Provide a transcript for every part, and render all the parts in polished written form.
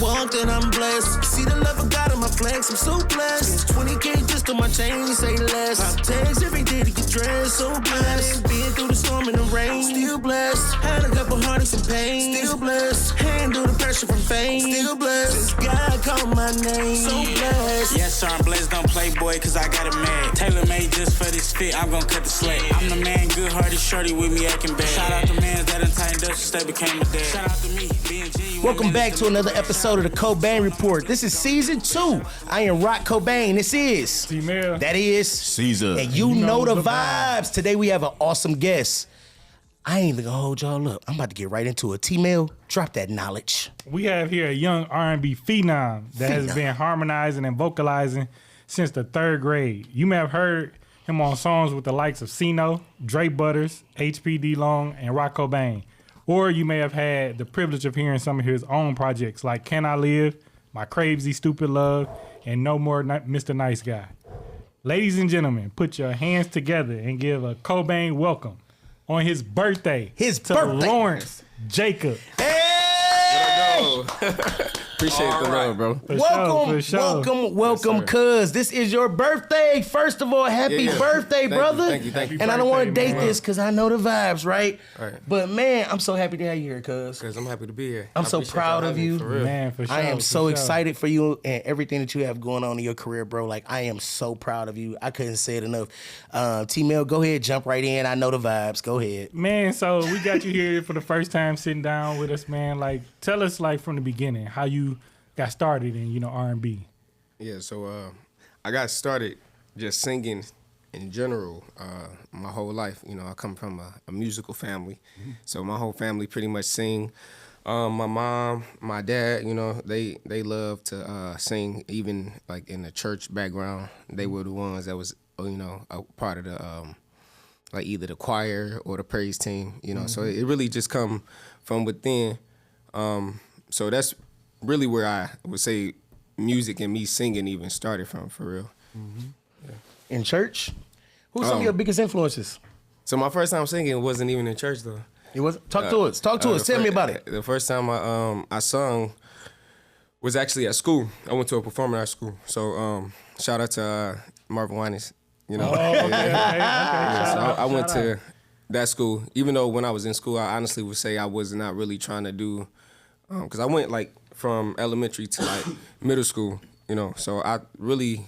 walk that I'm blessed. See the love of God in my flex, I'm so blessed. 20K just on my chain, say less. I text every day to get dressed, so blessed. Been through the storm and the rain, still blessed. Had a couple heartaches and pain, still blessed. Handle the pressure from fame, still blessed. Just God called my name, so blessed. Yes, sir, I'm blessed, don't play boy, cause I got it mad. Tailor made just for this fit, I'm gon' cut the slack. I'm the man, good hearted shorty with me acting bad. Shout out to mans that done tightened up since they became a dad. Shout out to me, being genuine. Welcome back to another episode of the Cobain Report. This is season 2. I am Rock Cobain. This is Tramell. That is Caesar. And you know the vibes. Today we have an awesome guest. I ain't gonna hold y'all up. I'm about to get right into it. Tramell, drop that knowledge. We have here a young R&B phenom that has been harmonizing and vocalizing since the 3rd grade. You may have heard him on songs with the likes of Sino, Dre Butters, HPD Long, and Rock Cobain. Or you may have had the privilege of hearing some of his own projects like Can I Live, My Crazy Stupid Love, and No More Mr. Nice Guy. Ladies and gentlemen, put your hands together and give a Cobain welcome on his birthday. Lawrence Jacob. Hey! Appreciate the love, bro. Welcome, cuz. This is your birthday. First of all, happy birthday, brother. Thank you. And I don't want to date this because I know the vibes, right? Right. But man, I'm so happy to have you here, cuz. Because I'm happy to be here. I'm so proud of you. For real. Man, for sure. I am so excited for you and everything that you have going on in your career, bro. Like, I am so proud of you. I couldn't say it enough. Tramell, go ahead, jump right in. I know the vibes. Go ahead. Man, so we got you here for the first time sitting down with us, man. Like, tell us, like, from the beginning, how you got started in, R&B. Yeah, so I got started just singing in general my whole life. I come from a musical family. So my whole family pretty much sing. My mom, my dad, they love to sing, even like in the church background. They were the ones that was, a part of the, like either the choir or the praise team, So it really just come from within. So that's really where I would say music and me singing even started from, for real. Yeah. In church? Who's some of your biggest influences? So my first time singing wasn't even in church, though. It was. Talk to us. Tell me about it. The first time I sung was actually at school. I went to a performing arts school. So shout out to Marvin Winans. Okay. So I went to that school. Even though when I was in school, I honestly would say I was not really trying to do, because I went like from elementary to like middle school, So I really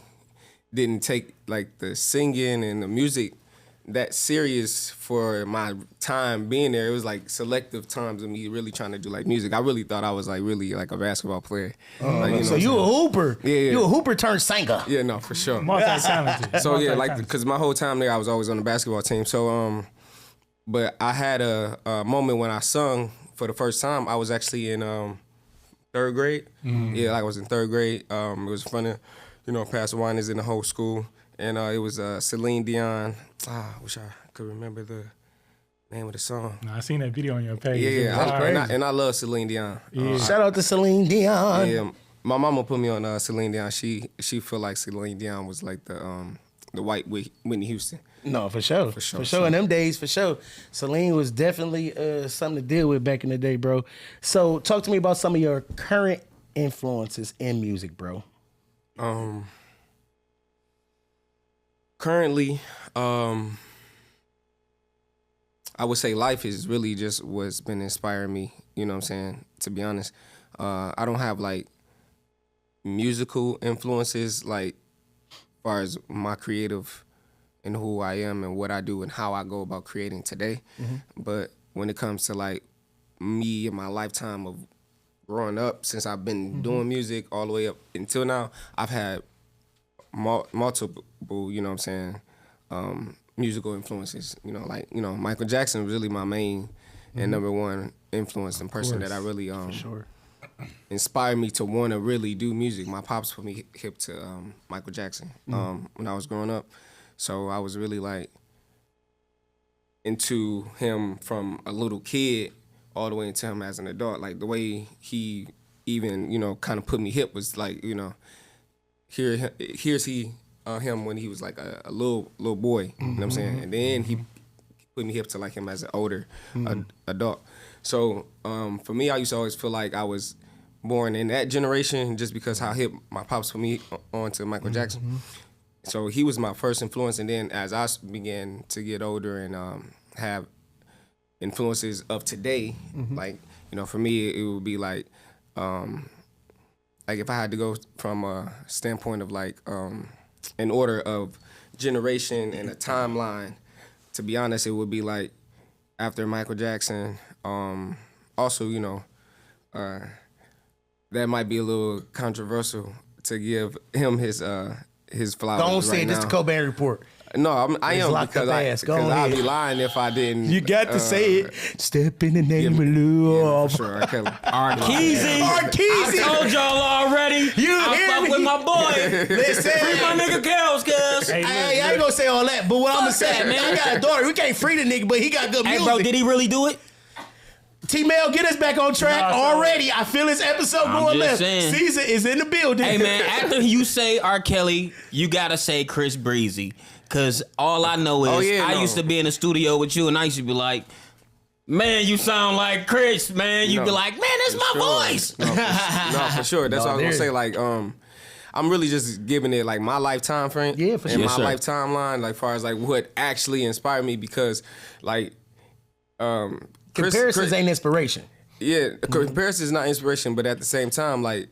didn't take like the singing and the music that serious for my time being there. It was like selective times of me really trying to do like music. I really thought I was like really like a basketball player. So you a hooper? Yeah. You a hooper turned singer? Yeah, no, for sure. Multi-talented. So yeah, like because my whole time there, I was always on the basketball team. So but I had a moment when I sung for the first time. I was actually in 3rd grade. Yeah, like I was in 3rd grade. It was in front of, Pastor Winans in the whole school. And it was Celine Dion. I wish I could remember the name of the song. No, I seen that video on your page. Yeah. And I love Celine Dion. Yeah. Shout out to Celine Dion. Yeah, my mama put me on Celine Dion. She feel like Celine Dion was like the white Whitney Houston. No, for sure. In them days, for sure. Celine was definitely something to deal with back in the day, bro. So talk to me about some of your current influences in music, bro. Currently, I would say life is really just what's been inspiring me, you know what I'm saying, to be honest. I don't have like musical influences like as far as my creative and who I am and what I do and how I go about creating today. But when it comes to like me and my lifetime of growing up, since I've been doing music all the way up until now, I've had multiple, you know what I'm saying, musical influences. Michael Jackson was really my main and number one influence and person that I really inspired me to want to really do music. My pops put me hip to Michael Jackson when I was growing up. So I was really like into him from a little kid all the way into him as an adult. Like the way he even, kind of put me hip was like, here's him when he was like a little boy, you know what I'm saying? And then he put me hip to like him as an older adult. So for me, I used to always feel like I was born in that generation just because how hip my pops put me on to Michael Jackson. So he was my first influence, and then as I began to get older and have influences of today, like, you know, for me it would be like if I had to go from a standpoint of like an order of generation and a timeline, to be honest, it would be like after Michael Jackson. Also, you know, that might be a little controversial to give him his flowers. Don't say right it. now. This the Cobain Report. No, I am locked because up ass. Go I'd be ahead. lying if I didn't. You got to say it. Step in the name of love. For sure, R. Kelly. Arkeezy. Arkeezy. I told y'all already. You I hear fuck me? with my boy. Listen. Free my nigga Kels, cuz. Hey, Hey, I ain't gonna say all that, but what I'm gonna say, that, man. I got a daughter. We can't free the nigga, but he got good Hey, music. bro, did he really do it? T-Mail, get us back on track Nah, already. I feel this episode I'm going left. just saying. Caesar is in the building. Hey, man, after you say R. Kelly, you gotta say Chris Breezy. Cause all I know is I used to be in the studio with you and I used to be like, man, you sound like Chris, man. You'd be like, man, that's my voice. No, for sure. That's what I was gonna there- say. Like, I'm really just giving it like my lifetime frame. Yeah, for and sure. my Yes, sir. lifetime line, like far as like what actually inspired me, because like Comparisons ain't inspiration. Yeah, comparison is not inspiration, but at the same time, like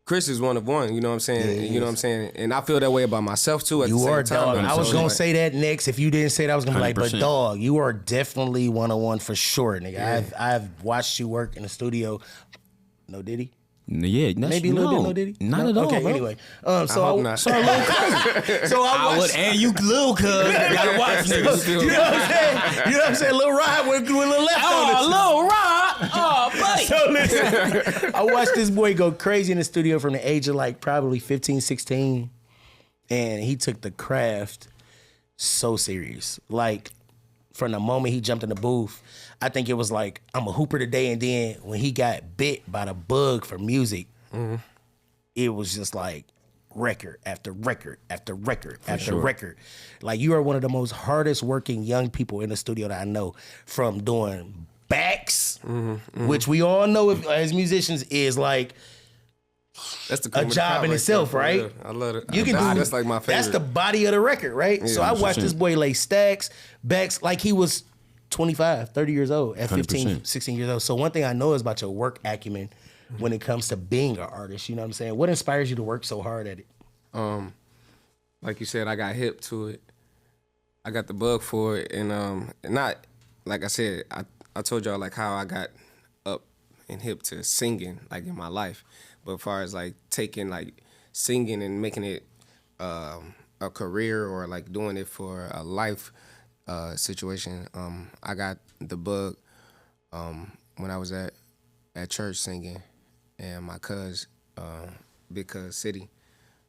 Chris is one of one. You know what I'm saying? Yeah, you know what I'm saying? And I feel that way about myself too. At You the same are time, dog. I was So, gonna like, say that next. If you didn't say that, I was gonna be like, but 100%. dog, you are definitely 101 for sure, nigga. I've watched you work in the studio. No Diddy? Yeah, that's, Maybe a little bit no Diddy? Not No? at all, Okay, bro. anyway. I hope not. So I I would, watched. and you little cuz, gotta watch niggas. You know what I'm saying? You know what I'm saying? Lil Rod with a little left on Oh, us. little Rod. Oh, buddy. So listen, I watched this boy go crazy in the studio from the age of like probably 15, 16. And he took the craft so serious. Like from the moment he jumped in the booth, I think it was like, I'm a hooper today. And then when he got bit by the bug for music, it was just like record after record after record after record. Like you are one of the most hardest working young people in the studio that I know, from doing backs, which we all know as musicians is like that's the a cream of the job crop in right itself, there, for right? real. I love it. You can do That's like my favorite. That's the body of the record, right? So I watched this boy lay stacks, backs, like he was 25, 30 years old at 15, 100%. 16 years old. So one thing I know is about your work acumen when it comes to being an artist. You know what I'm saying? What inspires you to work so hard at it? Like you said, I got hip to it. I got the bug for it, and not like I said. I told y'all like how I got up and hip to singing like in my life, but as far as like taking like singing and making it a career or like doing it for a life situation, I got the bug when I was at church singing, and my cuz, Big Cuz City,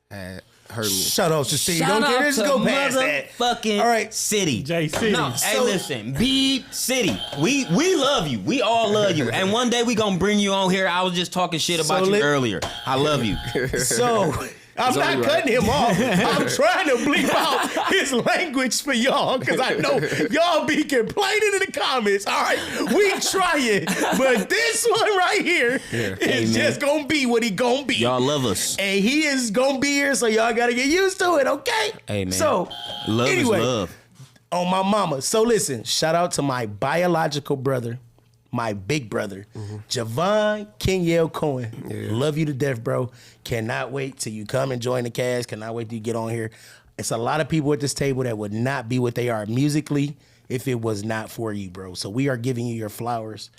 had heard me. Shout out to Steve. Shout Don't out care. Just to go past that. motherfucking All right. City. J City. No, hey, So- listen, Beep City. We love you. We all love you. And one day we gonna bring you on here. I was just talking shit about you earlier. I love you. So I'm not only right. cutting him off. I'm trying to bleep out his language for y'all because I know y'all be complaining in the comments. All right, we trying, but this one right here is Hey, man. just gonna be what he gonna be. Y'all love us. And he is gonna be here, so y'all gotta get used to it, okay? Hey, man. So Love anyway, is love. on my mama. So listen, shout out to my biological brother, my big brother, Javon Kenyale Cohen. Love you to death, bro. Cannot wait till you come and join the cast. Cannot wait till you get on here. It's a lot of people at this table that would not be what they are musically if it was not for you, bro. So we are giving you your flowers.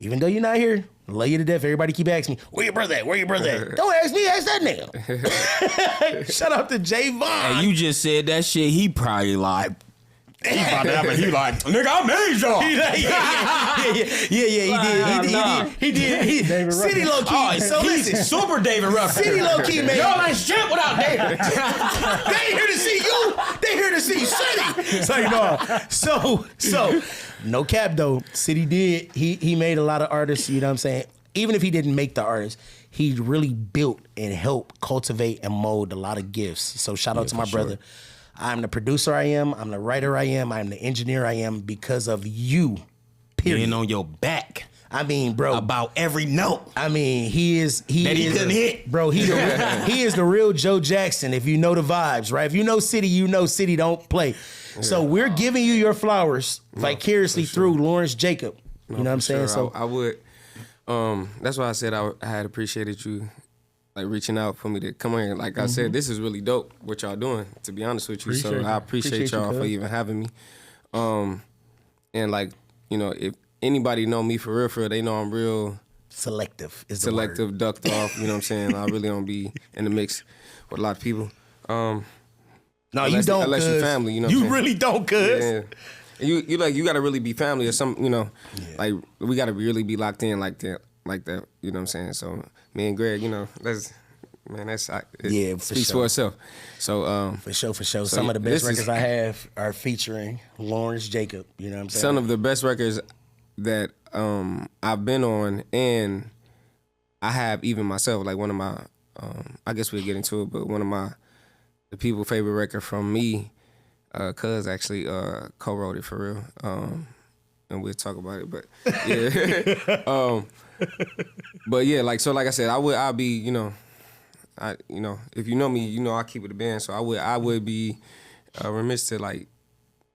Even though you're not here, love you to death. Everybody keep asking me, where your brother at? Where your brother at? Don't ask me, ask that nigga. Shout out to Javon. Hey, you just said that shit. He probably like. He about to have a, he like, nigga, I made y'all. He did. City low key. Oh, So he's listen, super David Ruffin. City low key, man. Y'all ain't shit without David. They ain't here to see you. They here to see City. So you know. So no cap though. City did. He made a lot of artists. You know what I'm saying? Even if he didn't make the artists, he really built and helped cultivate and mold a lot of gifts. So shout out to my brother. I'm the producer I am. I'm the writer I am. I'm the engineer I am because of you. Period. Being on your back. I mean, bro, about every note. I mean, he couldn't hit. Bro, he is the real Joe Jackson, if you know the vibes, right? If you know City don't play. Yeah. So we're giving you your flowers vicariously through Lawrence Jacob. You know what I'm saying? So I would, that's why I said I had appreciated you, like, reaching out for me to come here. Like I said, this is really dope what y'all doing, to be honest with you. I appreciate y'all for even having me. And, like, you know, if anybody know me for real, they know I'm real selective. Ducked off. You know what I'm saying? I really don't be in the mix with a lot of people. No, you don't. Unless you're family, you know. You really don't, cuz. Yeah. You gotta really be family or something. You know, like we gotta really be locked in like that. You know what I'm saying? So me and Greg, you know, it speaks for itself. So for sure. So some of the best records I have are featuring Lawrence Jacob. You know what I'm saying? Some of the best records that I've been on, and I have even myself, like one of my I guess we'll get into it, but one of the people's favorite record from me, cuz actually co-wrote it for real. And we'll talk about it, but yeah. But yeah, like I said, I'll be, you know, if you know me, you know I keep it a band, so I would be remiss to like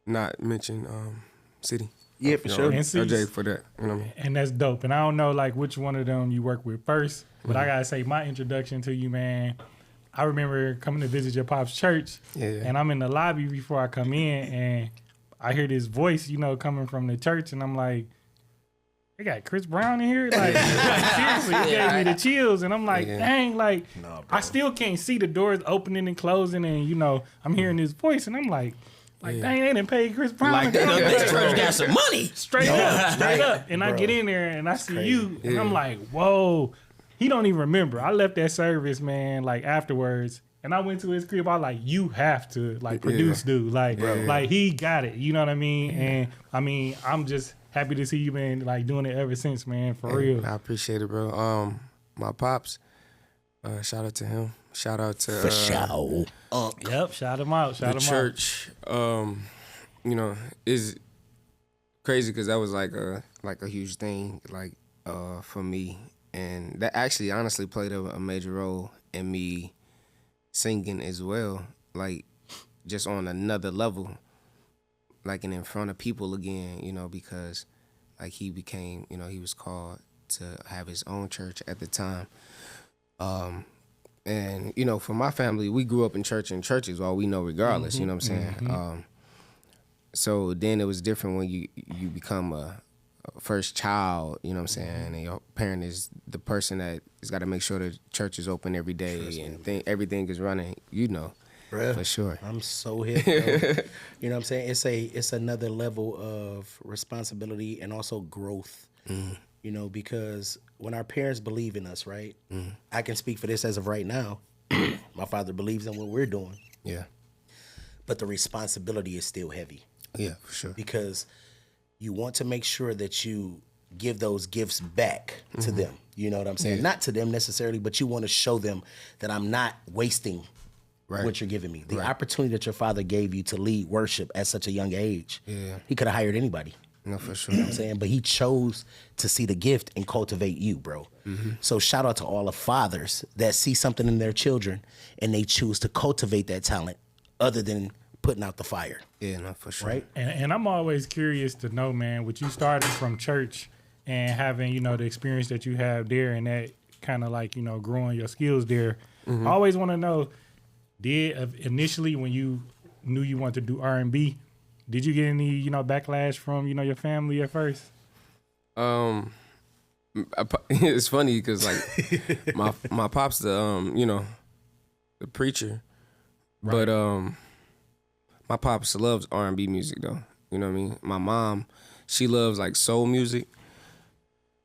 not mention City. Yeah, for sure. And Jay for that. You know what I mean? And that's dope. And I don't know like which one of them you work with first, but I gotta say my introduction to you, man. I remember coming to visit your pop's church, and I'm in the lobby before I come in, and I hear this voice, you know, coming from the church, and I'm like, they got Chris Brown in here? Like seriously, it gave me the chills, and I'm like, dang, like, I still can't see the doors opening and closing, and, you know, I'm hearing this voice, and I'm like, dang, they didn't pay Chris Brown. Like, this church got some money. Straight up. And I get in there, and I see you, and I'm like, whoa. He don't even remember. I left that service, man, like afterwards, and I went to his crib. I was like, you have to like produce, dude. Like, like he got it. You know what I mean? And I mean, I'm just happy to see you been like doing it ever since, man. For real. I appreciate it, bro. My pops. Shout out to him. Shout out to for sure. Yep. Shout him out. Shout him church. You know, is crazy because that was like a huge thing, like for me. And that actually honestly played a major role in me singing as well, like just on another level, like and in front of people again, you know, because like he became, you know, he was called to have his own church at the time. And, you know, for my family, we grew up in church and churches, all we know regardless, you know what I'm saying? So then it was different when you become a first child, you know what I'm saying, and your parent is the person that has got to make sure the church is open every day and everything is running, you know, for sure. I'm so hip, bro. You know what I'm saying? It's another level of responsibility and also growth, you know, because when our parents believe in us, right, I can speak for this as of right now. My father believes in what we're doing. Yeah. But the responsibility is still heavy. Yeah, for sure. Because you want to make sure that you give those gifts back to them. You know what I'm saying? Yeah. Not to them necessarily, but you want to show them that I'm not wasting what you're giving me. The opportunity that your father gave you to lead worship at such a young age, he could have hired anybody. No, for sure. You know what I'm saying? But he chose to see the gift and cultivate you, bro. So shout out to all the fathers that see something in their children and they choose to cultivate that talent other than putting out the fire. Yeah, no, for sure. Right? And I'm always curious to know, man, with you starting from church and having, you know, the experience that you have there and that kind of like, you know, growing your skills there, I always want to know, initially when you knew you wanted to do R&B, did you get any, you know, backlash from, you know, your family at first? It's funny because like my pop's the you know, the preacher, but my pops loves R&B music though. You know what I mean? My mom, she loves like soul music,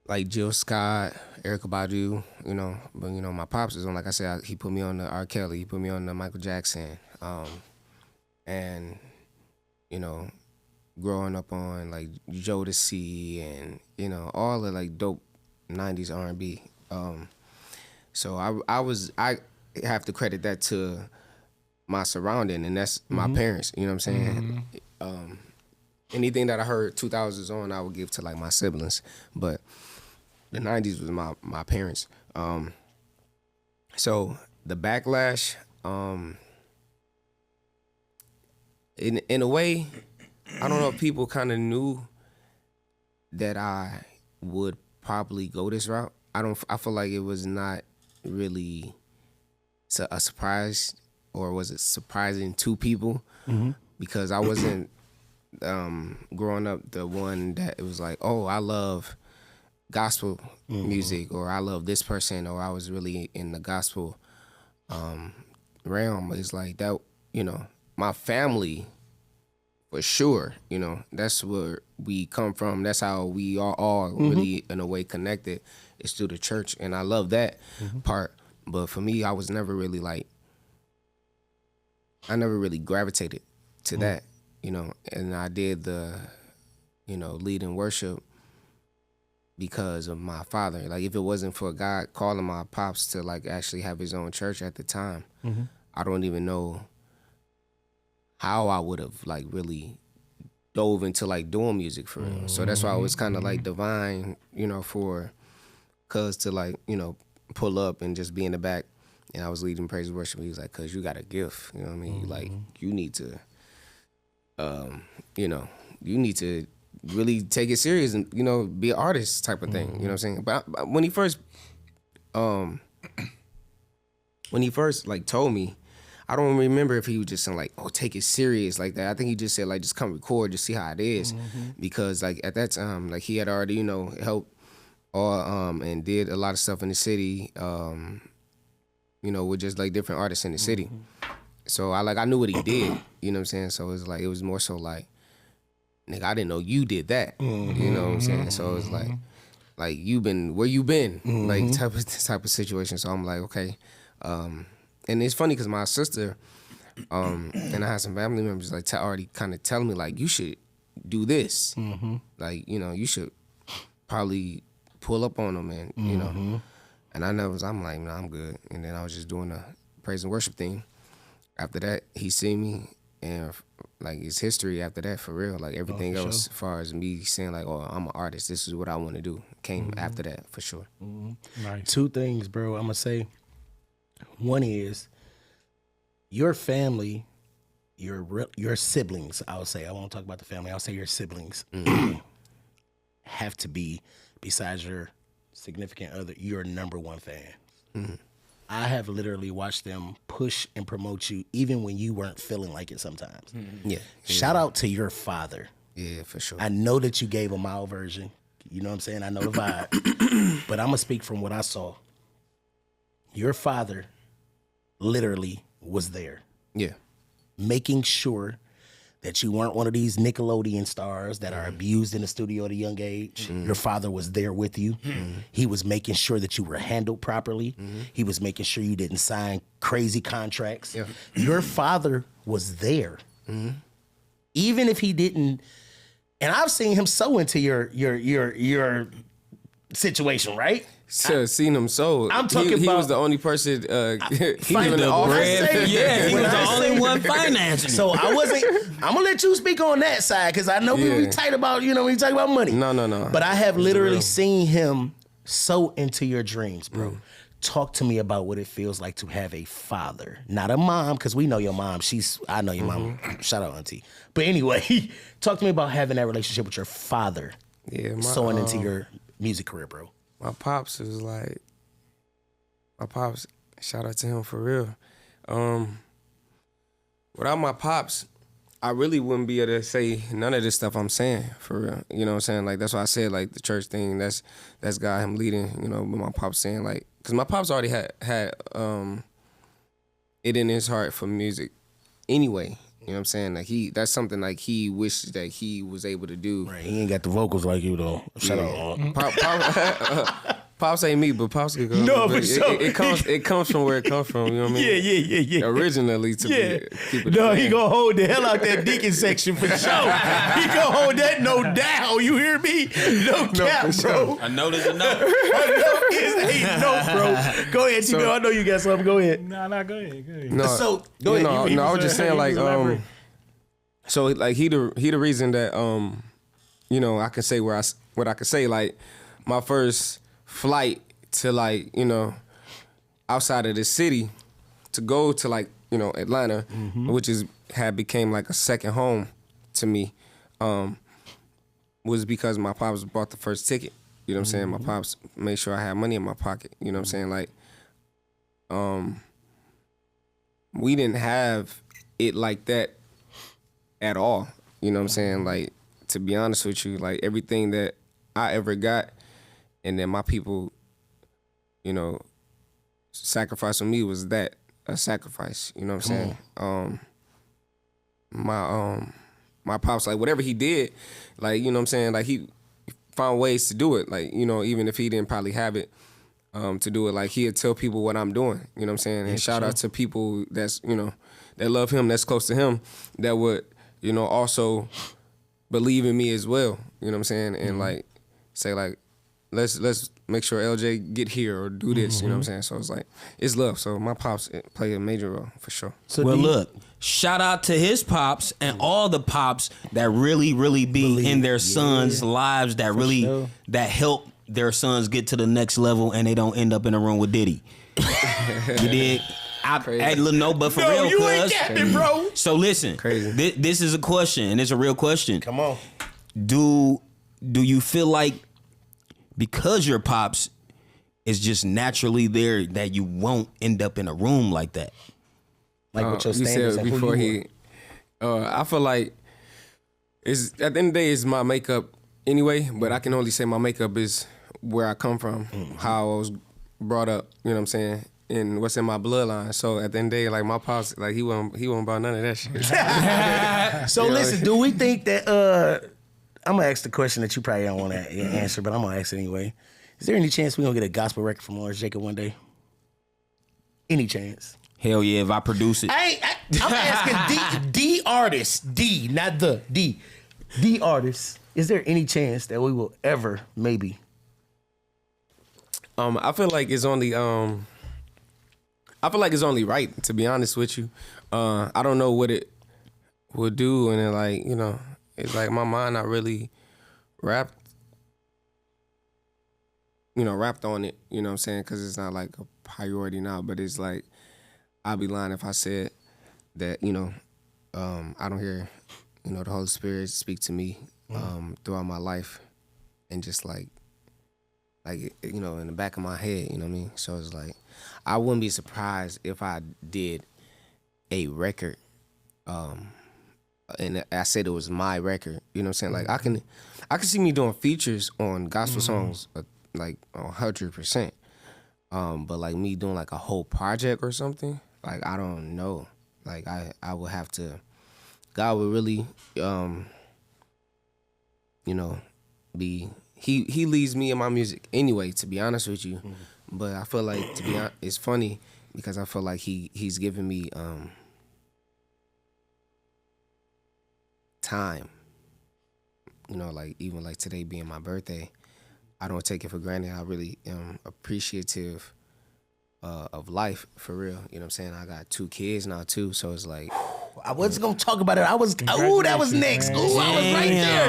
like Jill Scott, Erykah Badu. You know, but you know my pops is on. Like I said, he put me on the R. Kelly. He put me on the Michael Jackson. And you know, growing up on like Jodeci and you know all the like dope '90s R&B. So I have to credit that to my surrounding, and that's my parents. You know what I'm saying? Anything that I heard 2000s on, I would give to like my siblings. But the 90s was my parents. So the backlash, in a way, I don't know if people kind of knew that I would probably go this route. I feel like it was not really a surprise, or was it surprising to people? Because I wasn't growing up the one that it was like, oh, I love gospel music, or I love this person, or I was really in the gospel realm. It's like that, my family, for sure, that's where we come from. That's how we are all really, in a way, connected. It's through the church, and I love that part. But for me, I was never really I never really gravitated to that, and I did the, lead in worship because of my father. Like, if it wasn't for God calling my pops to actually have his own church at the time, I don't even know how I would have really dove into doing music for real. So that's why it was kind of divine, for cuz to pull up and just be in the back, and I was leading praise and worship. He was like, cuz you got a gift, you know what I mean? You need to you need to really take it serious and be an artist type of thing, you know what I'm saying? But when he first told me, I don't remember if he was just saying oh, take it serious like that. I think he just said just come record, just see how it is, because at that time he had already helped and did a lot of stuff in the city, with just different artists in the city. So I knew what he did, you know what I'm saying? So it was more so nigga, I didn't know you did that, you know what I'm saying? So it was you been where you been, type of situation. So I'm like, okay. And it's funny because my sister, and I had some family members already kind of telling me you should do this, you should probably pull up on them, and and I'm like, no, I'm good. And then I was just doing a praise and worship thing. After that, he seen me, and it's history after that, for real. Everything else, as far as me saying oh, I'm an artist, this is what I want to do, came after that, for sure. Nice. Two things, bro, I'm gonna say. One is your family, your siblings, I would say. I won't talk about the family. I'll say your siblings have to be, besides your significant other, your number one fan. I have literally watched them push and promote you even when you weren't feeling like it sometimes. Yeah. Shout out to your father. Yeah, for sure. I know that you gave a mild version. You know what I'm saying? I know the vibe. But I'm going to speak from what I saw. Your father literally was there. Yeah. Making sure that you weren't one of these Nickelodeon stars that are abused in the studio at a young age. Your father was there with you. He was making sure that you were handled properly. He was making sure you didn't sign crazy contracts. Yeah. Your father was there. Even if he didn't, and I've seen him so into your situation, right? Seen him so. I'm talking about. He was the only person. He was the bread. Yeah, he was the only one financing. So I wasn't. I'm gonna let you speak on that side because I know we tight about when you talk about money. No. But I have literally seen him so into your dreams, bro. Talk to me about what it feels like to have a father, not a mom, because we know your mom. I know your mom. Shout out, auntie. But anyway, talk to me about having that relationship with your father. Yeah, sewing into your music career, bro. My pops was shout out to him for real. Without my pops, I really wouldn't be able to say none of this stuff I'm saying, for real. You know what I'm saying? That's why I said the church thing, that's God, him leading, with my pops saying because my pops already had it in his heart for music anyway. You know what I'm saying? That's something he wished that he was able to do. Right, he ain't got the vocals like you though. Shut up. Pops ain't me, but Pops could go. No, for sure. It comes from where it comes from. You know what I mean? Yeah. Originally to keep it. No, he gonna hold the hell out that deacon section for sure. He gonna hold that no doubt. You hear me? No cap, bro. I know there's a no. I know it's a no, bro. Go ahead, T-Bill. I know you got something. Go ahead. No, go ahead. No, so go ahead. I was just saying so he the reason that I can say what I can say. My first flight to like, outside of the city to go to like, Atlanta, which had became like a second home to me, was because my pops bought the first ticket. You know what I'm saying? My pops made sure I had money in my pocket. You know what I'm saying? Like, we didn't have it like that at all. You know what I'm saying? Like, to be honest with you, like everything that I ever got and then my people, sacrifice on me was that, a sacrifice. You know what I'm saying? My pops, like whatever he did, like, you know what I'm saying? Like he found ways to do it. Like, even if he didn't probably have it to do it, like he'd tell people what I'm doing. You know what I'm saying? And shout out to people that's, that love him, that's close to him, that would, also believe in me as well. You know what I'm saying? And like say like, let's make sure LJ get here or do this. You know what I'm saying? So it's like, it's love. So my pops play a major role for sure. So well, look, shout out to his pops and all the pops that really, really be in their sons' lives, that really that help their sons get to the next level and they don't end up in a room with Diddy. You dig? But for real, you ain't capping, bro. So listen, this is a question, and it's a real question. Come on. Do you feel like because your pops is just naturally there that you won't end up in a room like that? Like what your standards and before he, I feel like it's at the end of the day it's my makeup anyway, but I can only say my makeup is where I come from, how I was brought up. You know what I'm saying? And what's in my bloodline. So at the end of the day, like my pops, like he won't about none of that shit. So listen, do we think that I'm gonna ask the question that you probably don't want to answer, but I'm gonna ask it anyway. Is there any chance we gonna get a gospel record from Lawrence Jacob one day? Any chance? Hell yeah, if I produce it. I'm asking D artist, D, not the D artist. Is there any chance that we will ever maybe? I feel like it's only right, to be honest with you. I don't know what it would do, and then like, it's like my mind not really wrapped on it, you know what I'm saying? Because it's not like a priority now, but it's like, I'd be lying if I said that, I don't hear, the Holy Spirit speak to me throughout my life and just like, in the back of my head, you know what I mean? So it's like, I wouldn't be surprised if I did a record, and I said it was my record, you know what I'm saying? Like, I can see me doing features on gospel songs, like 100%. But like me doing like a whole project or something, like I don't know. Like I would have to, God would really, be, he leads me in my music anyway, to be honest with you. But I feel like, to be honest, it's funny because I feel like he's giving me time. Like even like today being my birthday, I don't take it for granted. I really am appreciative of life, for real. You know what I'm saying? I got 2 kids now too, so it's like, I wasn't gonna talk about it. That was next. I was right there.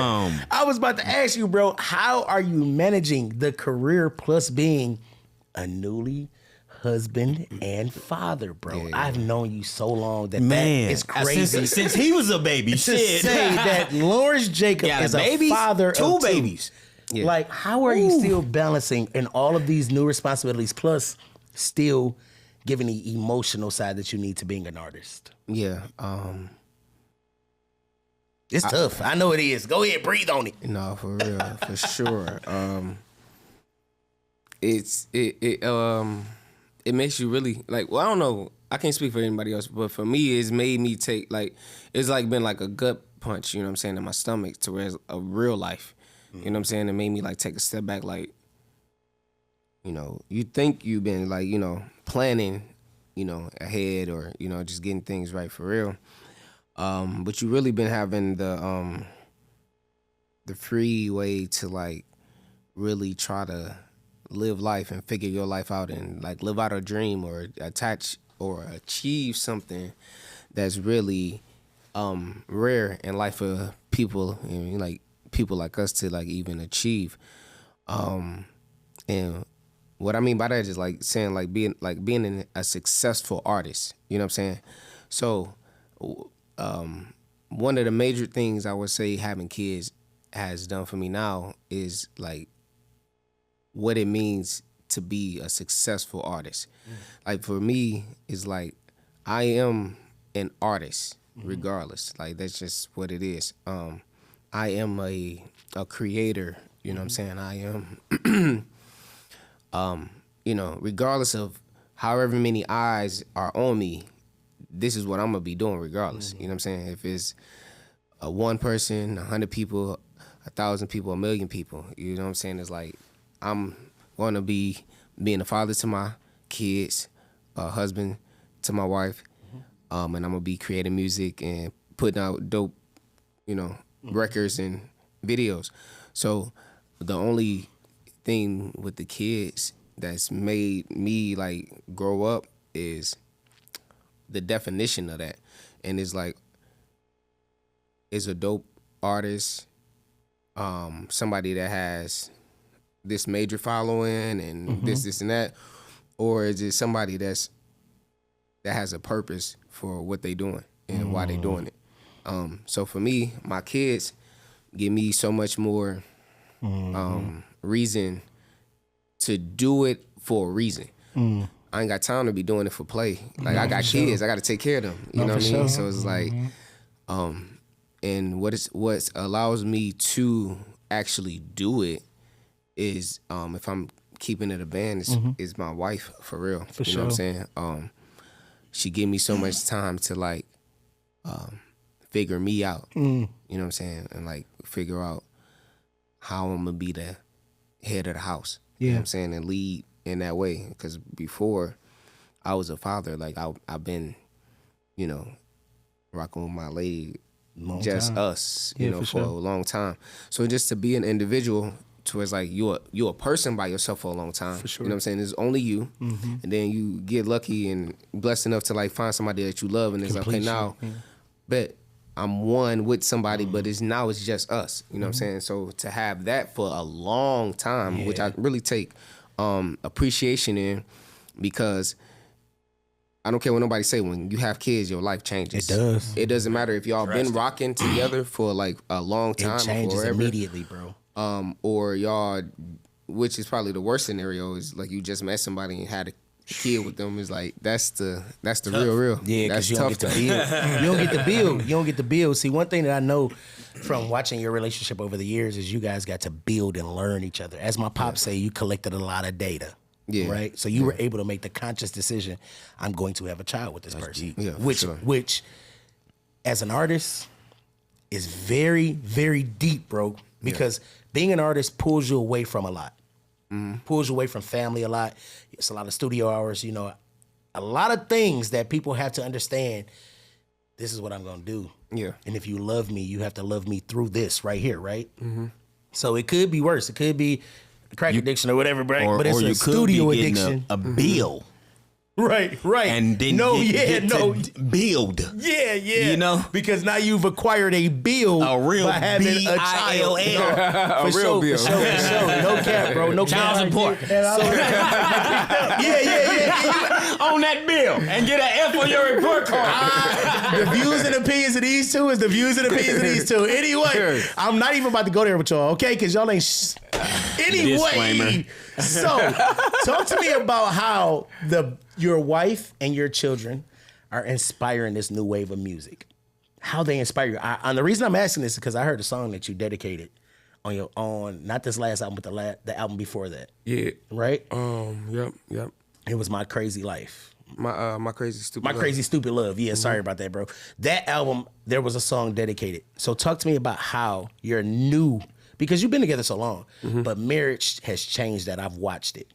I was about to ask you, bro, how are you managing the career plus being a newly husband and father, bro? Yeah. I've known you so long that is crazy. Since he was a baby. To say that Lawrence Jacob is a father of 2 babies. Yeah. Like, how are you still balancing in all of these new responsibilities plus still giving the emotional side that you need to being an artist? Yeah. It's tough. I know it is. Go ahead, breathe on it. No, for real, for sure. It makes you really like. Well, I don't know. I can't speak for anybody else, but for me, it's made me take like, it's like been like a gut punch. You know what I'm saying, in my stomach, to where it's a real life. You know what I'm saying? It made me like take a step back. Like, you think you've been like, planning, ahead, or just getting things right for real. But you really been having the free way to like really try to live life and figure your life out and like live out a dream or attach or achieve something that's really rare in life for people, like people like us to like even achieve. And what I mean by that is like saying like being a successful artist. You know what I'm saying? So one of the major things I would say having kids has done for me now is like what it means to be a successful artist. Like for me, it's like I am an artist regardless. Like that's just what it is. I am a creator. You know what I'm saying? I am, you know, regardless of however many eyes are on me, this is what I'm gonna be doing regardless. You know what I'm saying? If it's one person, 100 people, 1,000 people, 1,000,000 people, you know what I'm saying? It's like I'm gonna be being a father to my kids, a husband to my wife, and I'm gonna be creating music and putting out dope, you know, records and videos. So the only thing with the kids that's made me like grow up is the definition of that. And it's like, is a dope artist, somebody that has this major following and this and that, or is it somebody that has a purpose for what they doing and why they doing it? So for me, my kids give me so much more reason to do it for a reason. I ain't got time to be doing it for play. Like I got kids, I got to take care of them. You know what I mean? So it's like, and what allows me to actually do it is if I'm keeping it a band, is my wife for real. For you know what I'm saying? She gave me so much time to like figure me out. You know what I'm saying? And like figure out how I'm gonna be the head of the house. You know what I'm saying? And lead in that way. Because before I was a father, like I've been, you know, rocking with my lady, us, you know, for a long time. So just to be an individual towards like you're a person by yourself for a long time. For sure. You know what I'm saying? It's only you. And then you get lucky and blessed enough to like find somebody that you love and it's like, okay, now bet I'm one with somebody, but it's just us. You know what I'm saying? So to have that for a long time, which I really take appreciation in, because I don't care what nobody say, when you have kids, your life changes. It does. It doesn't matter if y'all been rocking together for like a long time. It changes forever, immediately, bro. Or y'all, which is probably the worst scenario, is like you just met somebody and had a kid with them. Is like that's the real. Yeah, because you don't get to build. You don't get to build. You don't get to build. See, one thing that I know from watching your relationship over the years is you guys got to build and learn each other. As my pops say, you collected a lot of data. Yeah. Right. So you were able to make the conscious decision. I'm going to have a child with this person. Yeah, which, as an artist, is very, very deep, bro. Because being an artist pulls you away from a lot. Pulls you away from family a lot. It's a lot of studio hours, you know, a lot of things that people have to understand. This is what I'm going to do. Yeah. And if you love me, you have to love me through this right here, right? So it could be worse. It could be a crack addiction or whatever, right? But it's a studio addiction. A bill. Right. And then build. Yeah. You know? Because now you've acquired a bill a real by having a child. A real bill. For sure. No cap, bro. No child support. Yeah. On that bill. And get an F on your report card. The views and opinions of these two is the views and opinions of these two. Anyway, I'm not even about to go there with y'all, okay? Because y'all ain't... Anyway. So, talk to me about how your wife and your children are inspiring this new wave of music. How they inspire you. And the reason I'm asking this is because I heard a song that you dedicated on not this last album, but the album before that. Yeah. Right? Yep. It was My Crazy Life. My Crazy Stupid Love. My Crazy Stupid Love. Yeah, sorry about that, bro. That album, there was a song dedicated. So talk to me about how your new, because you've been together so long, but marriage has changed that. I've watched it.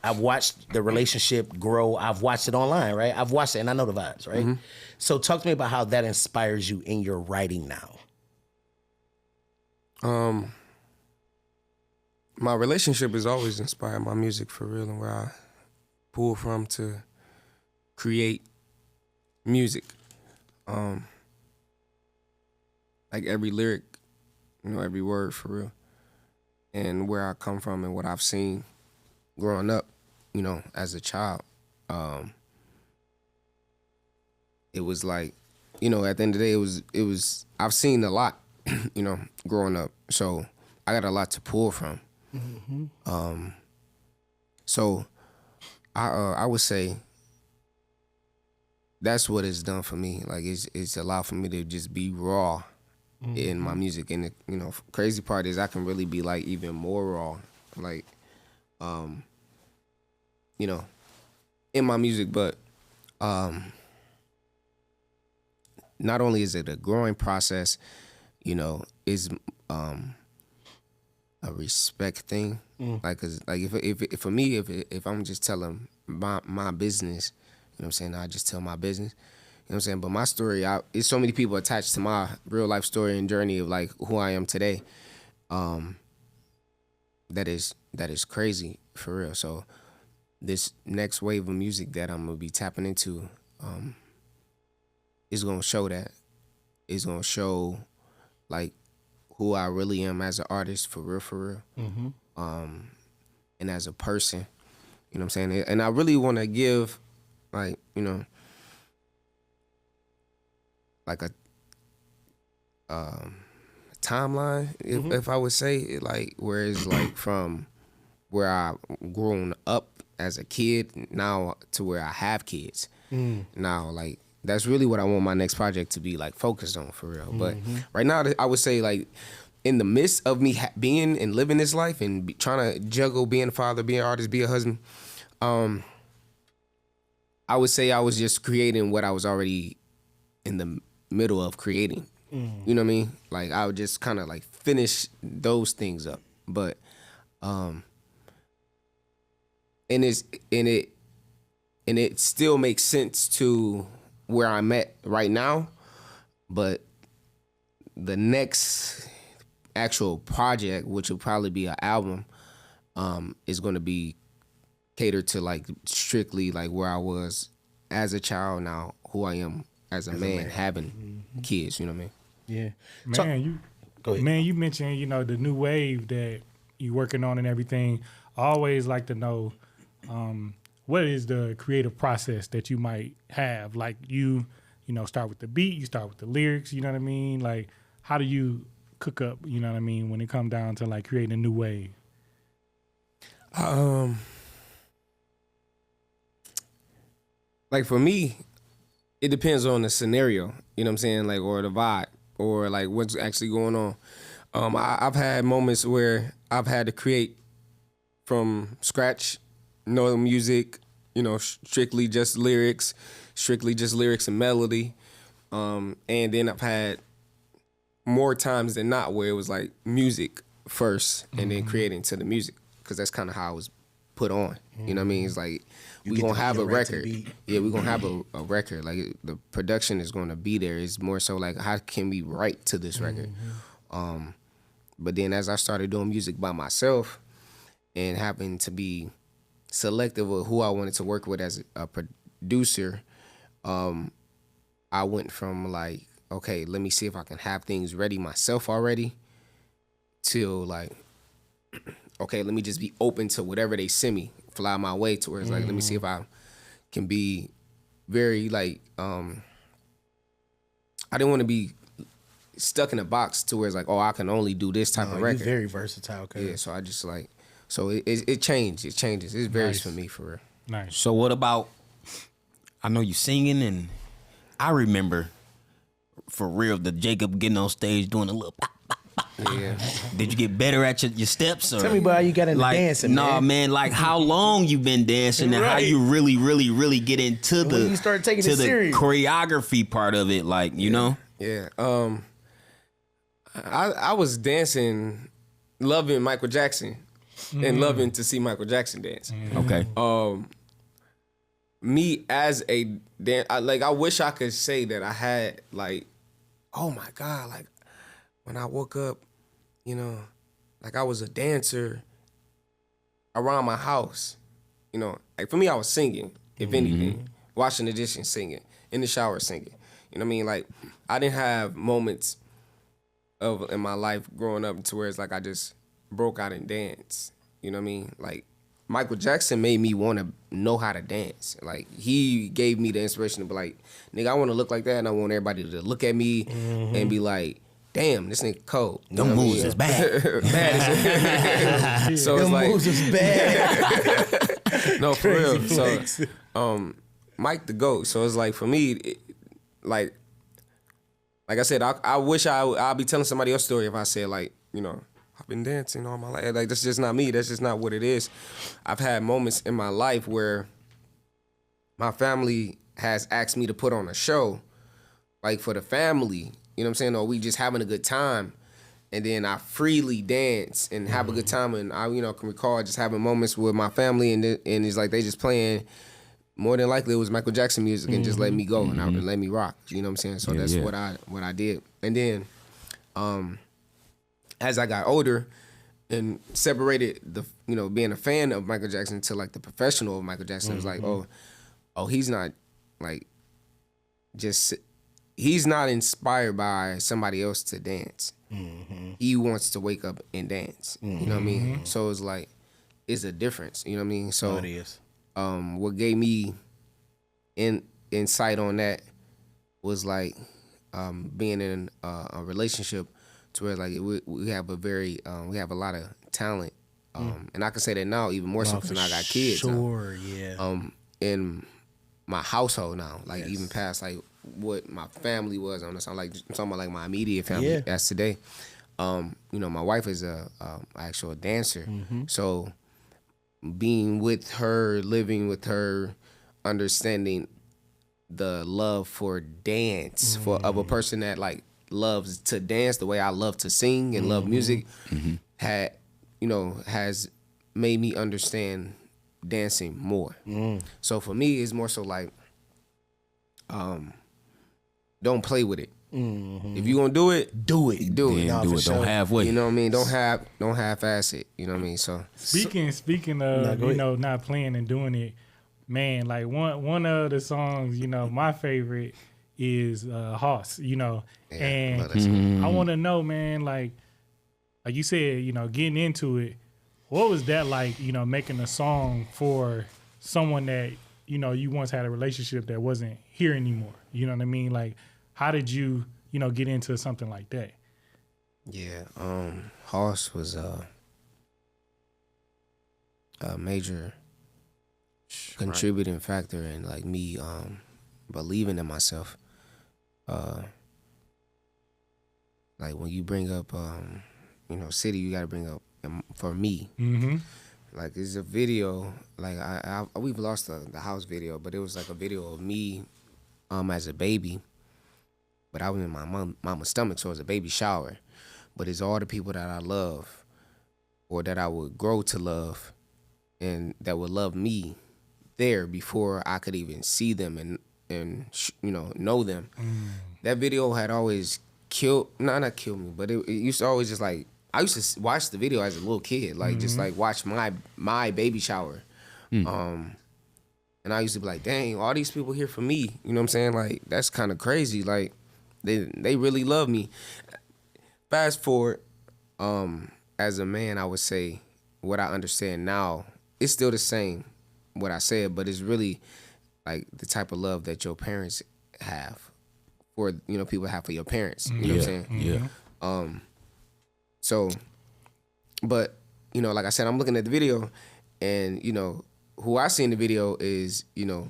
I've watched the relationship grow. I've watched it online, right? I've watched it and I know the vibes, right? So talk to me about how that inspires you in your writing now. My relationship has always inspired my music for real, and where I pull from to create music. Like every lyric, you know, every word for real. And where I come from and what I've seen growing up, as a child, it was like, at the end of the day, it was I've seen a lot, growing up. So I got a lot to pull from. So I would say that's what it's done for me. Like it's allowed for me to just be raw in my music. And the, crazy part is I can really be like even more raw, like, in my music. But not only is it a growing process, is a respect thing. Like, cause like if for me, if I'm just telling my business, what I'm saying, I just tell my business. You know what I'm saying? But my story, it's so many people attached to my real life story and journey of like who I am today. That is crazy for real. So this next wave of music that I'm gonna be tapping into, is gonna show that. It's gonna show like who I really am as an artist for real. And as a person, you know what I'm saying? And I really wanna give like, like a timeline, if I would say, like, where it's like from where I grown up as a kid now to where I have kids now. Like, that's really what I want my next project to be like focused on for real. But right now, I would say, like, in the midst of me being and living this life and trying to juggle being a father, being an artist, be a husband, I would say I was just creating what I was already in the middle of creating. You know what I mean? Like, I would just kind of like finish those things up. But and it still makes sense to where I'm at right now. But the next actual project, which will probably be an album, is going to be catered to like strictly like where I was as a child, now who I am as a man having kids. You know what I mean? Yeah. Man, you mentioned, the new wave that you working on and everything. I always like to know, what is the creative process that you might have? Like, you start with the beat, you start with the lyrics, you know what I mean? Like, how do you cook up, you know what I mean, when it comes down to like creating a new wave? Like, for me, it depends on the scenario, you know what I'm saying? Like, or the vibe, or like what's actually going on. I've had moments where I've had to create from scratch, no music, strictly just lyrics and melody. And then I've had more times than not where it was like music first and then creating to the music, because that's kind of how I was put on. You know what I mean? It's like, we're going to have a record. Yeah, we're going to have a record. Like, the production is going to be there. It's more so like, how can we write to this record? But then as I started doing music by myself and having to be selective of who I wanted to work with as a producer, I went from like, okay, let me see if I can have things ready myself already, till like, okay, let me just be open to whatever they send me, fly my way, to where it's like, let me see if I can be very like, I didn't want to be stuck in a box to where it's like, oh, I can only do this type of record. You're very versatile, cuz. Yeah, so I just like, so it changed. It changes. It varies for me, for real. Nice. So what about, I know you singing, and I remember for real the Jacob getting on stage doing a little pop, pop, pop. Yeah. Did you get better at your steps? Or Tell me about how you got into dancing, man. Nah, man, like how long you been dancing and how you really get into when you start taking it serious, choreography part of it, like, you know? Yeah. I was dancing, loving Michael Jackson and loving to see Michael Jackson dance. Okay. Me as a I wish I could say that I had like, oh my God, like when I woke up, like I was a dancer around my house. Like for me, I was singing, if anything, washing the dishes singing, in the shower singing. You know what I mean? Like, I didn't have moments in my life growing up to where it's like I just broke out and danced. You know what I mean? Like, Michael Jackson made me want to know how to dance. Like, he gave me the inspiration to be like, nigga, I want to look like that, and I want everybody to look at me and be like, damn, this nigga cold. Them moves is bad. Bad as so it's Them like, moves is bad. no, for real. Flex. So, Mike the GOAT. So it's like, for me, like I said, I wish I'd be telling somebody else's story if I said, like, you know, I've been dancing all my life. Like, that's just not me. That's just not what it is. I've had moments in my life where my family has asked me to put on a show, like, for the family. You know what I'm saying? Or we just having a good time. And then I freely dance and have a good time. And I, you know, can recall just having moments with my family, and it's like they just playing, more than likely it was Michael Jackson music, and just let me go and let me rock. You know what I'm saying? So that's what I did. And then as I got older and separated the, you know, being a fan of Michael Jackson to like the professional of Michael Jackson, it was like, oh, he's not like just, he's not inspired by somebody else to dance. He wants to wake up and dance. You know what I mean? So it's like, it's a difference. You know what I mean? So it is. What gave me insight on that was like being in a relationship to where like we have a very we have a lot of talent, and I can say that now even more so because I got kids. Sure, In my household now, like even past like what my family was on this, I'm talking about like my immediate family as today. You know, my wife is a actual dancer, so being with her, living with her, understanding the love for dance of a person that like loves to dance the way I love to sing and love music, has made me understand dancing more. So for me, it's more so like, don't play with it. If you gonna do it, do it. Do it. Do it. Don't halfway. You know what I mean? Don't half-ass it. You know what I mean? So speaking of not playing and doing it, man, like one of the songs, you know, my favorite is Hoss, you know. And I want to know, man, like you said, you know, getting into it, what was that like, you know, making a song for someone that, you know, you once had a relationship that wasn't here anymore? You know what I mean? Like, how did you, you know, get into something like that? Yeah, Hoss was a major contributing factor in like me believing in myself. Like when you bring up you know, city, you gotta bring up for me. Like it's a video, like we've lost the house video, but it was like a video of me as a baby. But I was in my mama's stomach, so it was a baby shower. But it's all the people that I love, or that I would grow to love, and that would love me there before I could even see them and you know them. That video had always not killed me, but it used to always just like, I used to watch the video as a little kid, like just like watch my baby shower. And I used to be like, dang, all these people here for me. You know what I'm saying? Like, that's kind of crazy. Like, they really love me. Fast forward, as a man, I would say what I understand now, it's still the same, what I said, but it's really like the type of love that your parents have, or, you know, people have for your parents. You know what I'm saying? Yeah. So, but, you know, like I said, I'm looking at the video, and, you know, who I see in the video is, you know,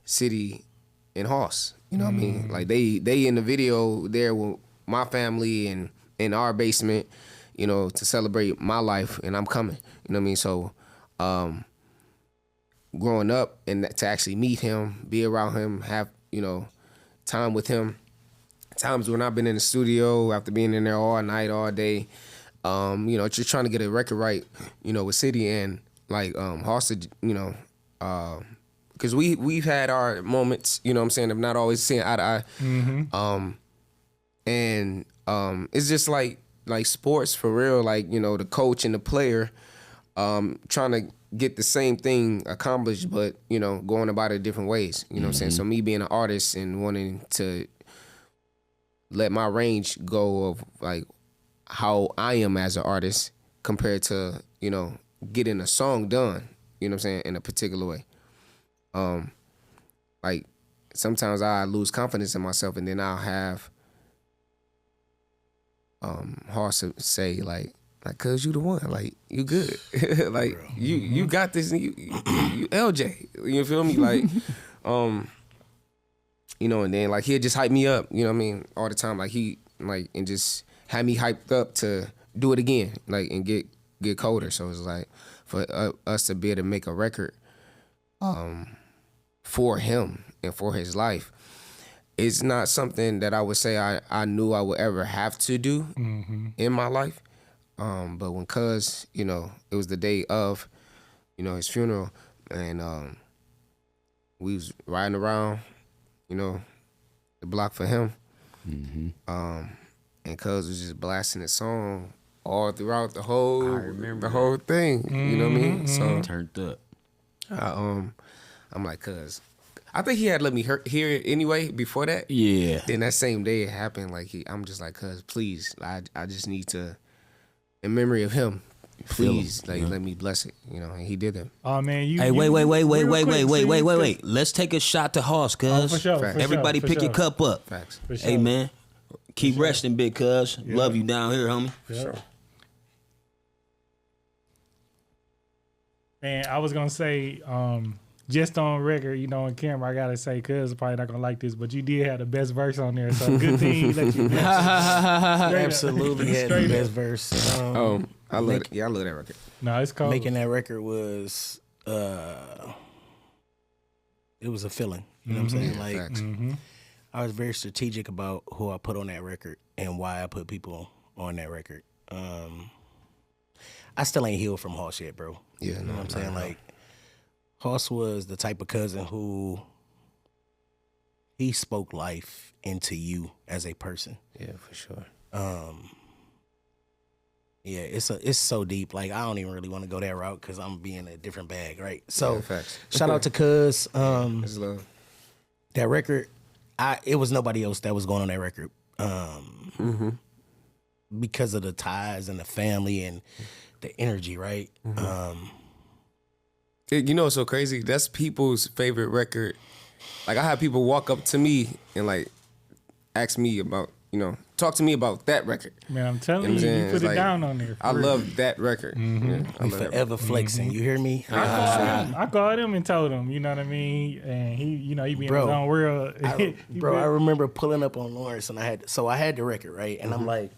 City and Hoss. You know what I mean? Like they in the video there with my family and in our basement, you know, to celebrate my life, and I'm coming. You know what I mean? So growing up and to actually meet him, be around him, have, you know, time with him. Times when I've been in the studio after being in there all night, all day, you know, just trying to get a record right, you know, with City and like Hoss, you know, because we've had our moments, you know what I'm saying, of not always seeing eye to eye. And it's just like sports for real, like, you know, the coach and the player trying to get the same thing accomplished, but, you know, going about it different ways, you know what I'm saying? So me being an artist and wanting to let my range go of like how I am as an artist compared to, you know, getting a song done, you know what I'm saying, in a particular way. Like sometimes I lose confidence in myself, and then I'll have Hoss say like, cuz you the one, like you good, like you got this, and you LJ, you feel me, like you know, and then like he'll just hype me up, you know what I mean, all the time, like he like, and just had me hyped up to do it again, like, and get colder. So it's like for us to be able to make a record for him and for his life, it's not something that I would say I knew I would ever have to do in my life. But when cuz, you know, it was the day of, you know, his funeral, and we was riding around, you know, the block for him. And cuz was just blasting the song all throughout the whole thing. You know what I mean? So Turned up. I'm like, cuz I think he had let me hear it anyway before that. Yeah. Then that same day it happened. Like I'm just like, cuz please, I just need to, in memory of him, please, like let me bless it. You know, and he did it. Oh man, Hey, wait. Let's take a shot to Hoss, cuz. For sure, Facts. for Everybody sure, pick for your sure. cup up. Facts. For sure. Hey man, keep resting, big cuz. Love you down here, homie. Sure. Man, I was gonna say, just on record, you know, on camera, I gotta say, cuz probably not gonna like this, but you did have the best verse on there, so good thing you let you. Absolutely had the best verse. I love it. Yeah, I love that record. No, it's cold. Making that record was it was a feeling. You know what I'm saying? Like Facts. I was very strategic about who I put on that record and why I put people on that record. I still ain't healed from Hoss yet, bro. Yeah, You know what I'm saying? Like Hoss was the type of cousin who he spoke life into you as a person. Yeah, for sure. Yeah, it's so deep. Like I don't even really want to go that route because I'm being a different bag, right? So facts. shout out to Cuz. It's love. That record, it was nobody else that was going on that record. Because of the ties and the family and the energy, right? You know what's so crazy? That's people's favorite record. Like I have people walk up to me and like ask me about, you know, talk to me about that record. Man, I'm telling You know what I'm you, saying? you put It's it like, down on there. I love that record. Yeah, I We love that record. forever flexing. You hear me? I called him and told him, you know what I mean? And he, you know, he be in his own world. I remember pulling up on Lawrence and I had the record, right? And I'm like,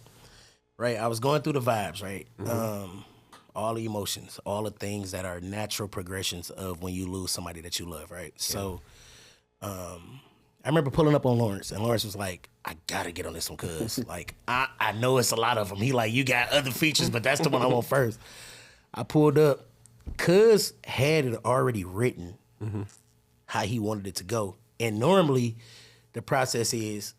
right, I was going through the vibes, right? All the emotions, all the things that are natural progressions of when you lose somebody that you love, right? So I remember pulling up on Lawrence and Lawrence was like, I gotta get on this one, cuz like I know it's a lot of them. He like, you got other features, but that's the one I want first. I pulled up, cuz had it already written how he wanted it to go. And normally the process is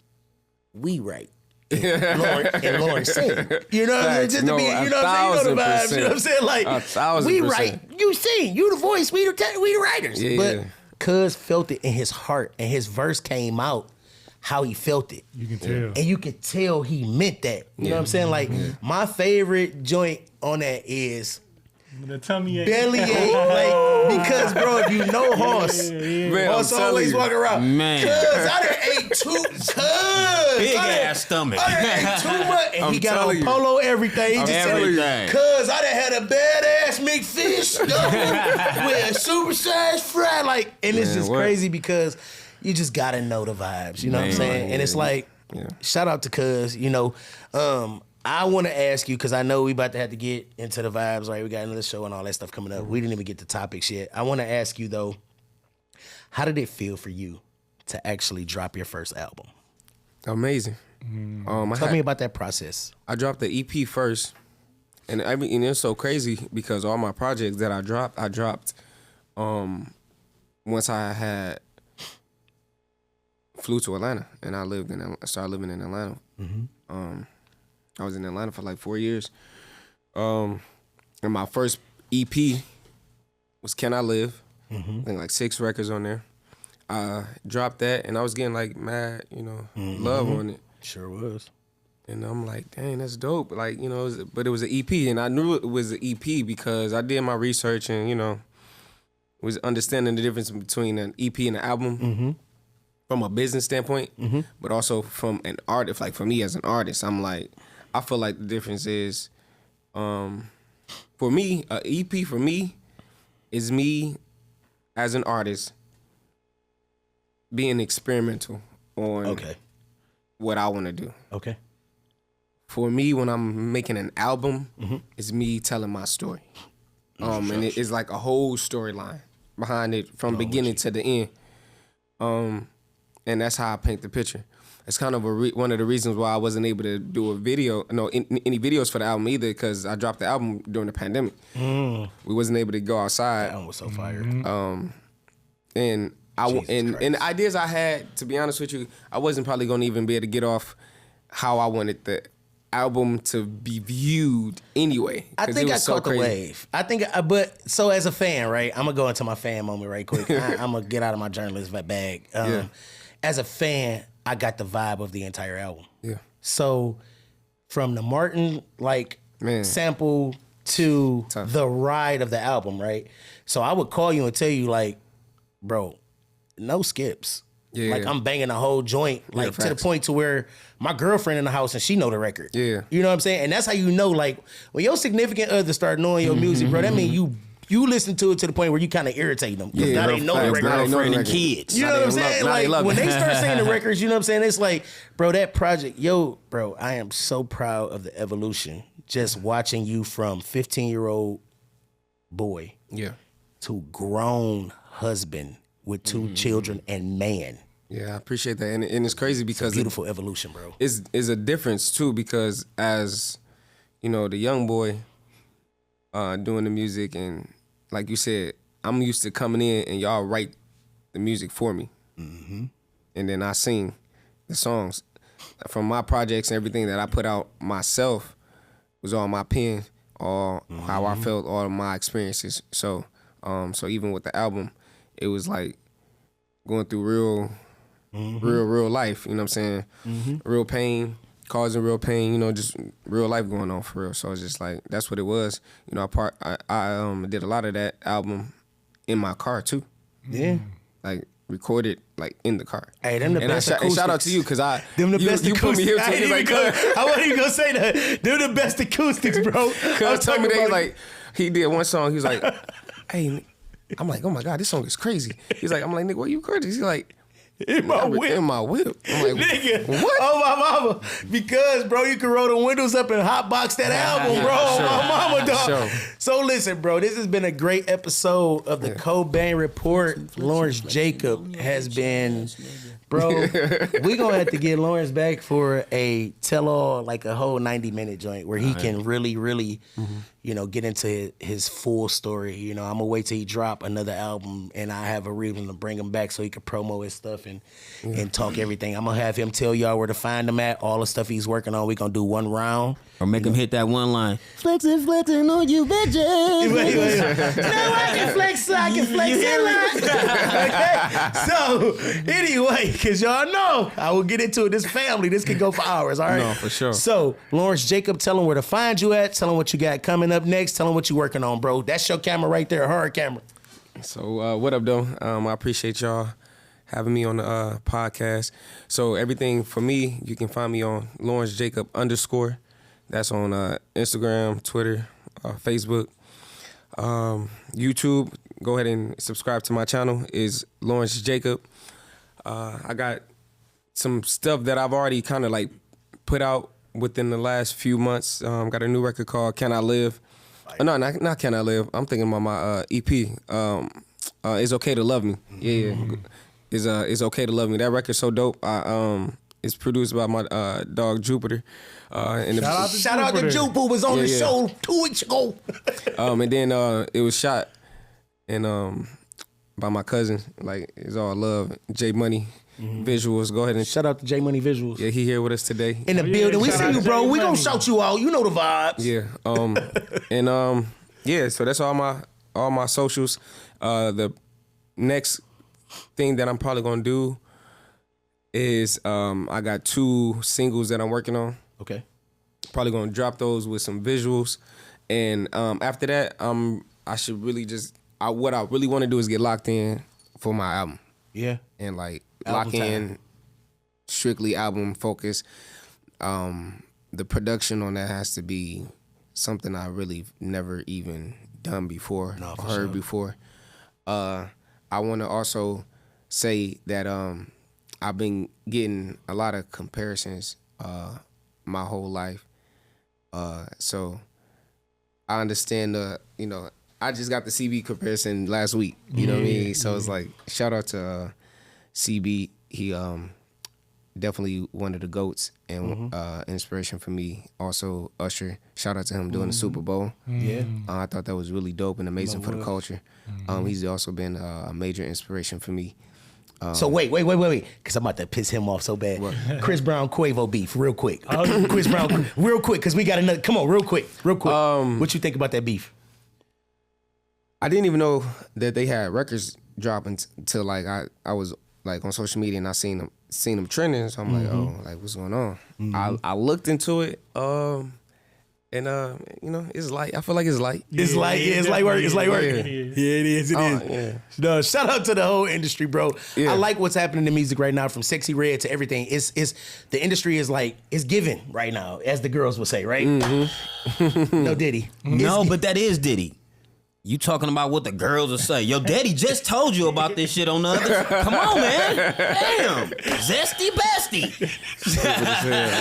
we write. And Lauren sing. You know what I'm saying? Just to be, you know what I'm saying? You know the vibes. You know what I'm saying? Like, 1,000%. we write, you sing, you the voice, we the writers. Yeah, but yeah. Cuz felt it in his heart, and his verse came out how he felt it. You can tell. And you could tell he meant that. You know what I'm saying? Like, my favorite joint on that is The tummy ache. Bellyache. Like, because, bro, if you know Hoss, Man, Hoss I'm telling always you. walk around. Man. Cuz I done ate too, Big ass stomach. I done ate too much. And I'm he got telling on you. polo, everything. He just said, Everything. cuz I done had a badass McFish with a supersized fry. Like, and it's Man, just what? crazy because you just gotta know the vibes. You know what I'm saying? And it's like, shout out to cuz, you know. I want to ask you, because I know we about to have to get into the vibes, right? We got another show and all that stuff coming up. We didn't even get to topics yet. I want to ask you, though, how did it feel for you to actually drop your first album? Amazing. Tell me about that process. I dropped the EP first, and it's so crazy because all my projects that I dropped once I had flew to Atlanta, and I started living in Atlanta. I was in Atlanta for like 4 years. And my first EP was Can I Live? I think like 6 records on there. I dropped that, and I was getting like mad, you know, love on it. Sure was. And I'm like, dang, that's dope. Like, you know, but it was an EP, and I knew it was an EP because I did my research, and, you know, was understanding the difference between an EP and an album from a business standpoint, but also from an artist. Like for me as an artist, I'm like, I feel like the difference is, for me, an EP for me is me as an artist being experimental on what I want to do. Okay. For me, when I'm making an album, it's me telling my story. And it's like a whole storyline behind it from beginning to the end. And that's how I paint the picture. It's kind of one of the reasons why I wasn't able to do any videos for the album either, because I dropped the album during the pandemic. We wasn't able to go outside. That album was so fire. And the ideas I had, to be honest with you, I wasn't probably going to even be able to get off how I wanted the album to be viewed anyway. I think I caught the wave. I think, but so as a fan, right? I'm gonna go into my fan moment right quick. I'm gonna get out of my journalist bag. As a fan, I got the vibe of the entire album. Yeah. So from the Martin sample to the ride of the album, right? So I would call you and tell you like, bro, no skips. Yeah. Like I'm banging the whole joint, like to the point to where my girlfriend in the house and she know the record. Yeah. You know what I'm saying? And that's how you know, like, when your significant other start knowing your music, bro, that means you listen to it to the point where you kind of irritate them. Yeah, now they know the record. Girlfriend and kids. You know what I'm saying? Like, when they start saying the records, you know what I'm saying? It's like, bro, that project, bro, I am so proud of the evolution. Just watching you from 15-year-old boy to grown husband with 2 children and man. Yeah, I appreciate that. And it's crazy because... It's a beautiful evolution, bro. It's a difference, too, because as, you know, the young boy doing the music, and like you said, I'm used to coming in and y'all write the music for me. And then I sing the songs. From my projects and everything that I put out myself was all my pen, all how I felt, all of my experiences. So even with the album, it was like going through real life, you know what I'm saying? Real pain, causing real pain, you know, just real life going on for real. So it's just like, that's what it was. You know, I did a lot of that album in my car too. Yeah. Like recorded like in the car. Hey, them the best acoustics. And shout out to you, because you put me here to I wasn't even gonna say that. They're the best acoustics, bro. Cuz told me that like he did one song, he was like, hey, I'm like, oh my God, this song is crazy. He's like, I'm like, nigga, where you recorded? He's like, in my whip. I'm like, nigga, what? Oh my mama. Because, bro, you can roll the windows up and hotbox that album, bro. Oh my mama, dog. So listen, bro, this has been a great episode of the Cobain Report. Lawrence Jacob has been, bro, we gonna have to get Lawrence back for a tell-all, like a whole 90-minute joint where he can really, you know, get into his full story. You know, I'm gonna wait till he drop another album and I have a reason to bring him back so he can promo his stuff and talk everything. I'm gonna have him tell y'all where to find him at, all the stuff he's working on. We gonna do one round. Or make him hit that one line. Flexing on you, bitches. Wait. Now I can flex it. So, anyway, because y'all know, I will get into it. This family, this could go for hours, all right? No, for sure. So, Lawrence Jacob, tell him where to find you at. Tell him what you got coming up next. Tell him what you working on, bro. That's your camera right there, hard camera. So, what up, though? I appreciate y'all having me on the podcast. So, everything for me, you can find me on Lawrence Jacob _. That's on Instagram, Twitter, Facebook, YouTube. Go ahead and subscribe to my channel. Is Lawrence Jacob. I got some stuff that I've already kind of like put out within the last few months. Got a new record called Can I Live? No, not Can I Live. I'm thinking about my EP. It's Okay to Love Me. Yeah. It's Okay to Love Me. That record's so dope. It's produced by my dog Jupiter. Shout out to Jupe, who was on the show 2 weeks ago. And then it was shot by my cousin. Like, it's all love. J Money Visuals. Go ahead and shout out to J Money Visuals. Yeah, he here with us today. In the building. We see you, bro. We gonna shout you out. You know the vibes. Yeah. So that's all my socials. The next thing that I'm probably gonna do is I got 2 singles that I'm working on. Okay. Probably gonna drop those with some visuals, and after that, I should really just what I really want to do is get locked in for my album. Yeah. And like Album lock in strictly album focus. The production on that has to be something I really never even done before or heard before. I want to also say that I've been getting a lot of comparisons my whole life. So I understand I just got the CB comparison last week. You know what I mean? So it's like, shout out to CB. He definitely one of the GOATs and inspiration for me. Also Usher, shout out to him doing the Super Bowl. Yeah. I thought that was really dope and amazing for the culture. He's also been a major inspiration for me. So wait, because I'm about to piss him off so bad. Chris Brown, Quavo beef, real quick. Chris Brown, real quick, because we got another. Come on, real quick. What you think about that beef? I didn't even know that they had records dropping until like I was like on social media and I seen them trending. So I'm like, oh, like what's going on? I looked into it, and it's light. I feel like it's light. It's light work. It's light work. Yeah. It is. Yeah. No, shout out to the whole industry, bro. Yeah. I like what's happening in music right now, from Sexy Red to everything. It's the industry is like it's giving right now, as the girls would say, right? No Diddy. No, but that is Diddy. You talking about what the girls will say. Yo, daddy just told you about this shit on the other. Come on, man. Damn. Zesty bestie. Zesty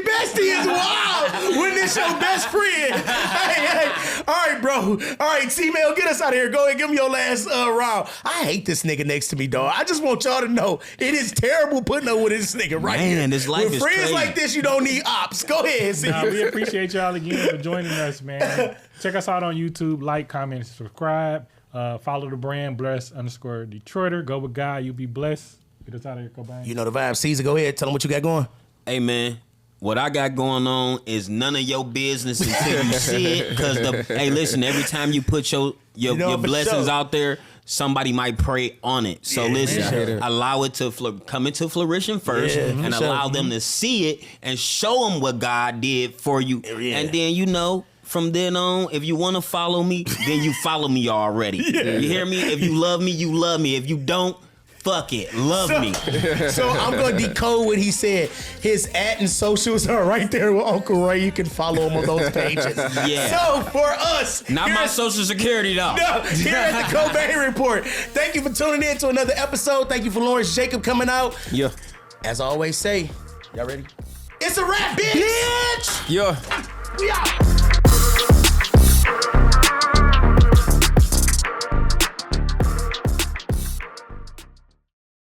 bestie is wild when it's your best friend. Hey. All right, bro. All right, Tramell, get us out of here. Go ahead, give me your last round. I hate this nigga next to me, dog. I just want y'all to know it is terrible putting up with this nigga right here. Man, this life with is friends crazy. like this, you don't need ops. Go ahead, see. Nah, we appreciate y'all again for joining us, man. Check us out on YouTube. Like, comment, and subscribe. Follow the brand, bless_Detroiter. Go with God. You be blessed. Get us out of here, Cobain. You know the vibe. Caesar, go ahead. Tell them what you got going. Hey, man. What I got going on is none of your business until you see it. Because hey, listen, every time you put your blessings out there, somebody might pray on it. So listen, allow it to come into fruition first, and allow them to see it and show them what God did for you. And then from then on, if you want to follow me, then you follow me already. You hear me? If you love me, you love me. If you don't, fuck it. Love me. So I'm going to decode what he said. His and socials are right there with Uncle Ray. You can follow him on those pages. Yeah. So for us. Not my social security, though. No, here at the Cobain Report. Thank you for tuning in to another episode. Thank you for Lawrence Jacob coming out. Yeah. As I always say, y'all ready? It's a rap, bitch! Yeah. We out!